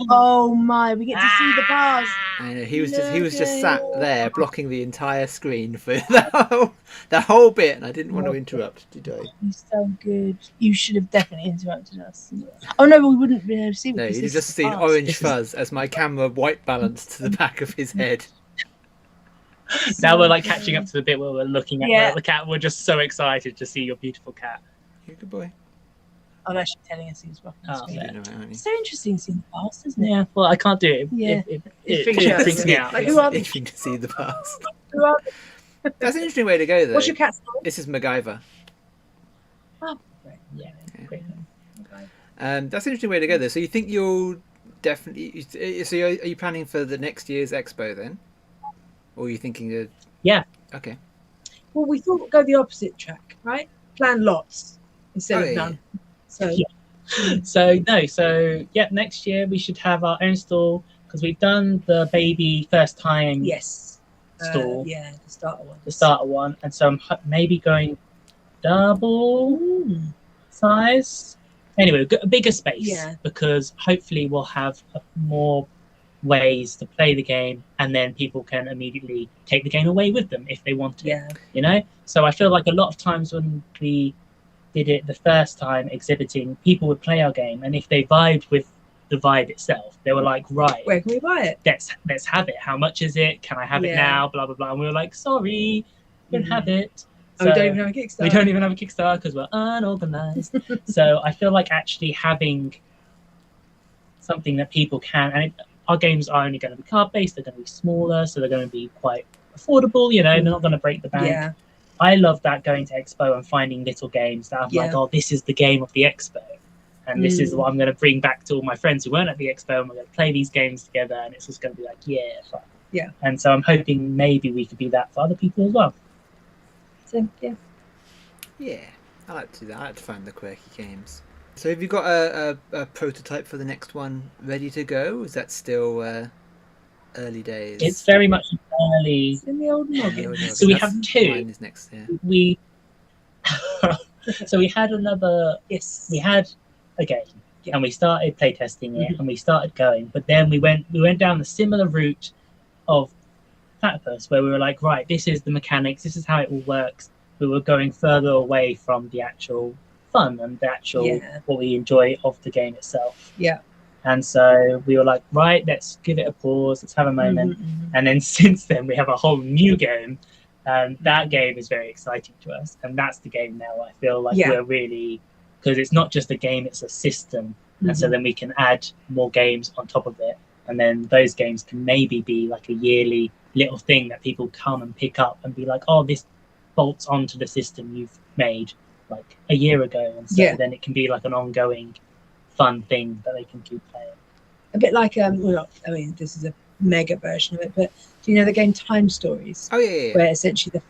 Oh my, we get to see the bars. I know, he was just sat there blocking the entire screen for the whole bit, and I didn't want to interrupt, did I? He's so good. You should have definitely interrupted us. Oh no, we wouldn't be able to see. No, you'd have just seen orange fuzz as my camera white balanced to the back of his head. Now we're like catching up to the bit where we're looking at the cat. We're just so excited to see your beautiful cat. You're a good boy. I'm actually telling us he's rocking. It's so interesting seeing the past, isn't it? Yeah, well, I can't do it. It freaks me out. Like, who are itching to see the past. Who are they? That's an interesting way to go, though. What's your cat's name? This is MacGyver. Oh, great. Great. That's an interesting way to go, though. So you think you'll definitely... So are you planning for the next year's expo, then? Or are you thinking of... Yeah. Okay. Well, we thought we'd go the opposite track, right? Plan lots instead of none. So next year we should have our own stall because we've done the baby first time stall. The starter one, and so I'm maybe going double size. Anyway, a bigger space because hopefully we'll have more ways to play the game, and then people can immediately take the game away with them if they want to. So I feel like a lot of times when we did it the first time exhibiting, people would play our game, and if they vibed with the vibe itself, they were like, right, where can we buy it? Let's have it. How much is it? Can I have it now? Blah blah blah. And we were like, sorry, we don't have it. So we don't even have a Kickstarter. We don't even have a Kickstarter because we're unorganized. So I feel like actually having something that people can, and our games are only going to be card based. They're going to be smaller, so they're going to be quite affordable. They're not going to break the bank. I love that, going to Expo and finding little games that I'm like, oh, this is the game of the Expo. And this is what I'm going to bring back to all my friends who weren't at the Expo, and we're going to play these games together, and it's just going to be like, yeah, fun. Yeah. And so I'm hoping maybe we could be that for other people as well. So, yeah. Yeah, I like to do that. I like to find the quirky games. So have you got a prototype for the next one ready to go? Is that still early days? It's very much early. It's in the old noggin. So we have two. Mine is next, yeah. We so we had another. Yes. We had a game, and we started playtesting it, and we started going. But then we went down the similar route of Platypus, where we were like, right, this is the mechanics, this is how it all works. We were going further away from the actual fun and the actual what we enjoy of the game itself. Yeah. And so we were like, right, let's give it a pause, let's have a moment. And then since then, we have a whole new game. And that game is very exciting to us. And that's the game now. I feel like we're really, because it's not just a game, it's a system. And so then we can add more games on top of it. And then those games can maybe be like a yearly little thing that people come and pick up and be like, oh, this bolts onto the system you've made like a year ago. And so then it can be like an ongoing fun thing that they can keep playing. A bit like, well, I mean, this is a mega version of it, but do you know the game Time Stories? Oh, yeah. Where essentially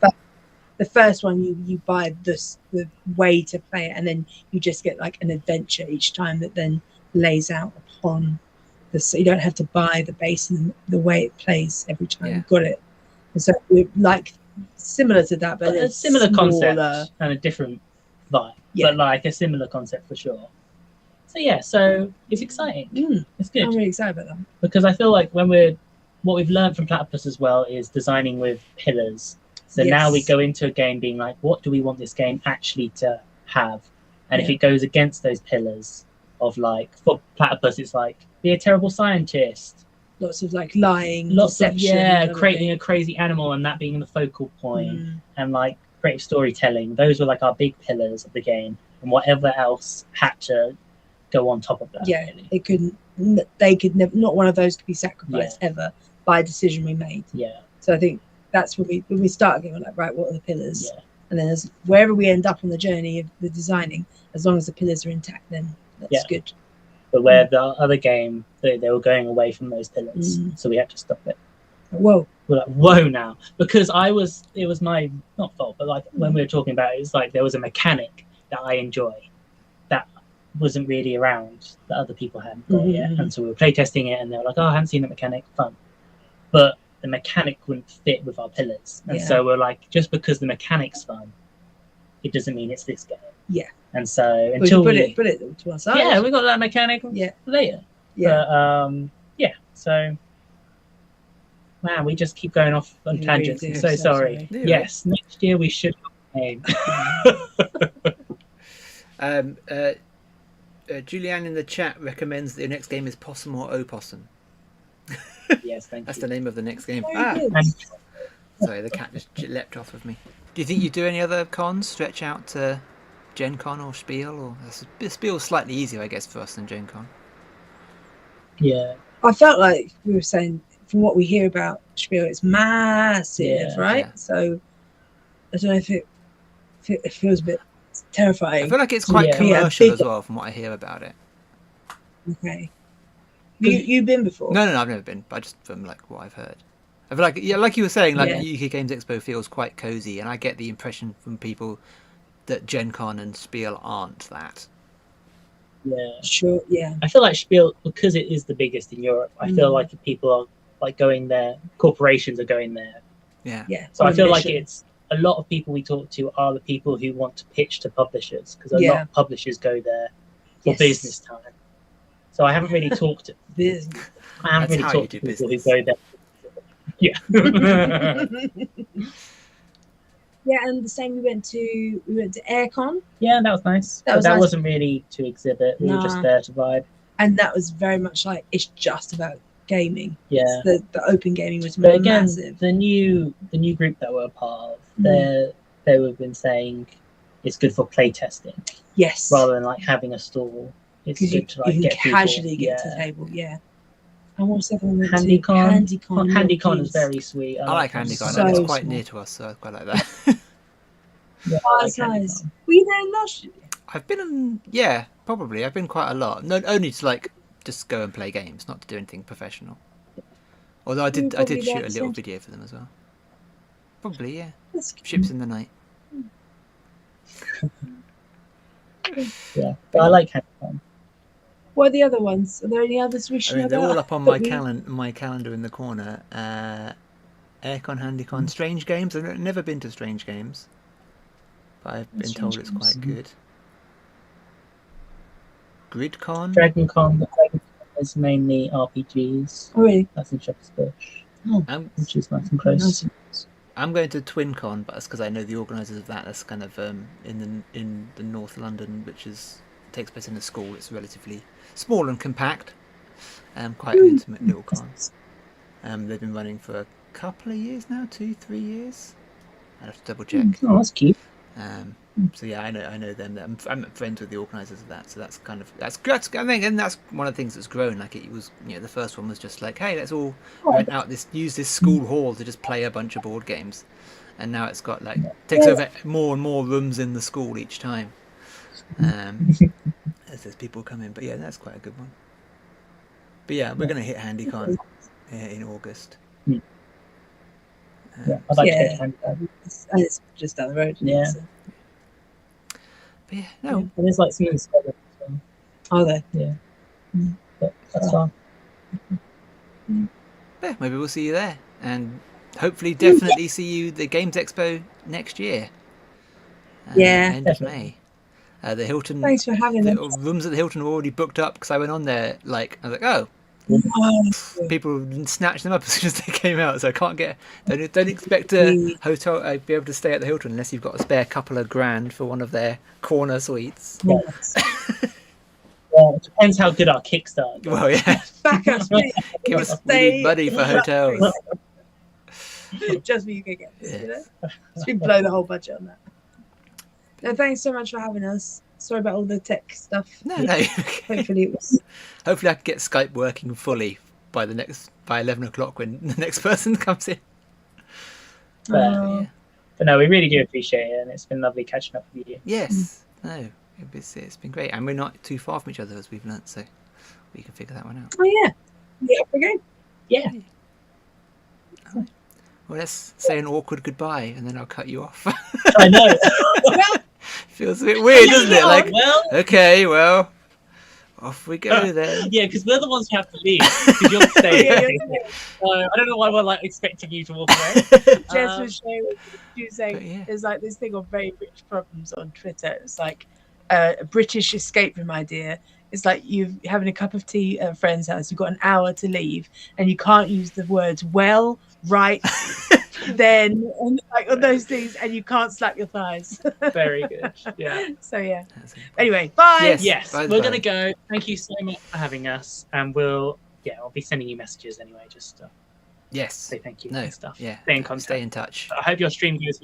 the first one you buy the way to play it, and then you just get like an adventure each time that then lays out upon so you don't have to buy the base and the way it plays every time you've got it. And so we're like similar to that, but a similar concept and a different vibe, but like a similar concept for sure. So yeah, so it's exciting. It's good. I'm really excited about that because I feel like what we've learned from Platypus as well is designing with pillars. So now we go into a game being like, what do we want this game actually to have? And if it goes against those pillars of like, for Platypus, it's like, be a terrible scientist. Lots of like lying, lots deception, of creating a crazy animal and that being the focal point, and like creative storytelling. Those were like our big pillars of the game, and whatever else had to go on top of that. Yeah, really. They could never. Not one of those could be sacrificed ever by a decision we made. Yeah. So I think that's when we start again. We're like, right, what are the pillars? Yeah. And then wherever we end up on the journey of the designing, as long as the pillars are intact, then that's good. But where the other game, they were going away from those pillars, so we had to stop it. Whoa. We're like, whoa now. Because it was my, not fault, but like when we were talking about it, it's like there was a mechanic that I enjoy that wasn't really around that other people hadn't got yet. And so we were playtesting it and they were like, oh, I haven't seen the mechanic, fun. But the mechanic wouldn't fit with our pillars. And so we're like, just because the mechanic's fun, it doesn't mean it's this game. Yeah. And so until put it to our side. Yeah, we got that mechanic later. Yeah. But, so wow, we just keep going off on tangents. I'm so sorry. Yes, next year we should aim. Julianne in the chat recommends that your next game is Possum or Opossum. Yes, thank you. That's the name of the next game. Sorry, the cat just leapt off of me. Do you think you do any other cons? Stretch out to Gen Con or Spiel? Or Spiel's slightly easier, I guess, for us than Gen Con. Yeah. I felt like we were saying, from what we hear about Spiel, it's massive, right? Yeah. So I don't know if it feels a bit terrifying. I feel like it's quite commercial as well, from what I hear about it. Okay. You've been before? No, I've never been, but just from like what I've heard. I feel like, like you were saying, like UK Games Expo feels quite cozy, and I get the impression from people that Gen Con and Spiel aren't that. Yeah. Sure, yeah. I feel like Spiel, because it is the biggest in Europe, I feel like people are like going there, corporations are going there. Yeah. Yeah. So I feel like it's a lot of people we talk to are the people who want to pitch to publishers, because a lot of publishers go there for business time. So I haven't really talked to business. I haven't really talked to people who go there. Yeah. Yeah, and the same. We went to Aircon. Yeah, that was nice. That nice. Wasn't really to exhibit. We were just there to vibe. And that was very much like it's just about gaming. Yeah. The open gaming was massive. The new group that we're a part of, they have been saying it's good for play testing. Yes. Rather than like having a stall. It's good to like you get can casually get to the table. Yeah. And what's the other one? HandyCon is very sweet. I like HandyCon. So it's quite near to us, so I quite like that. Yeah, Oh, I that's like nice. HandyCon. Were you there last year? I've been on, yeah, probably. I've been quite a lot. No, only to like just go and play games, not to do anything professional. Although I We were did probably shoot there a at the little same video for them as well. Probably, yeah. That's good. Ships in the night. Yeah, but I like HandyCon. What are the other ones? Are there any others we I should mean, know they're about? all up on That my calendar in the corner. Aircon, Handycon, Strange Games. I've never been to Strange Games, but I've been told it's quite good. GridCon. DragonCon, the DragonCon is mainly RPGs. Oh, really? That's in Shepherd's Bush, I'm which is nice and close. Nice. I'm going to TwinCon, but that's because I know the organisers of that. That's kind of in the North London, which takes place in a school. It's relatively small and compact, quite an intimate little con. They've been running for a couple of years now, 2-3 years. I have to double check. Oh, that's cute. So yeah, I know them. I'm friends with the organisers of that, so that's I think, and that's one of the things that's grown. Like it was, the first one was just like, hey, let's all rent out use this school hall to just play a bunch of board games, and now it's got like takes over more and more rooms in the school each time. As there's people come in, but yeah, that's quite a good one. But yeah, we're gonna hit HandyCon in August. Yeah, I'd like to get HandyCon. It's just down the road. Yeah. So. But yeah, no. And there's like some in Scotland as well. Are there? Yeah. But that's fine. Yeah, maybe we'll see you there, and hopefully, definitely see you the Games Expo next year. End of May. The Hilton. Thanks for having the us. rooms at the Hilton were already booked up because I went on there. Like I was like, oh, people snatched them up as soon as they came out. So I can't get. Don't expect a hotel. Be able to stay at the Hilton unless you've got a spare couple of grand for one of their corner suites. Yes. Well, it depends how good our Kickstarter is. Well, yeah. Back us, please. Give us we need money for hotels. Just for you can get this, Yes. So we blow the whole budget on that. No, thanks so much for having us. Sorry about all the tech stuff. No. Hopefully it was. Hopefully I can get Skype working fully by 11 o'clock when the next person comes in. But no, we really do appreciate it, and it's been lovely catching up with you. Yes. No. It's been great, and we're not too far from each other as we've learnt, so we can figure that one out. Oh yeah. Yeah, again. Yeah. Right. Well, let's say an awkward goodbye, and then I'll cut you off. I know. Feels a bit weird, doesn't it? Like, well, okay, well, off we go then. yeah, because we're the ones who have to leave. Because you're staying. I don't know why we're like expecting you to walk away. Jess was sharing what she was saying. But yeah. There's like this thing on Very Rich Problems on Twitter. It's like a British escape room idea. It's like you're having a cup of tea at a friend's house. You've got an hour to leave, and you can't use the words "well," "right," "then," and like all those things, and you can't slap your thighs. Very good. Yeah. So yeah. That's it. Anyway, bye. Yes, Bye. we're gonna go. Thank you so much for having us, and I'll be sending you messages anyway, just to Yes. say thank you No. and stuff. Yeah. Stay in contact. Stay in touch. I hope your stream goes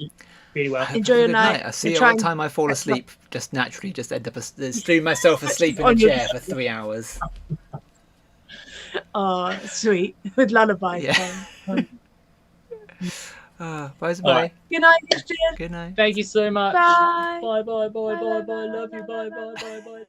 really well. Enjoy your Good night. I'll see We're you all the trying- time I fall asleep. Just naturally, just end up stream myself asleep in a On your- chair for 3 hours. Oh, sweet. With lullaby. Yeah. Bye. right. Good night, Christian. Good night. Thank you so much. Bye. Bye. Bye. Bye. Bye, Bye. bye, Bye. Love bye, you. bye, Bye. bye, Bye. Bye. Bye.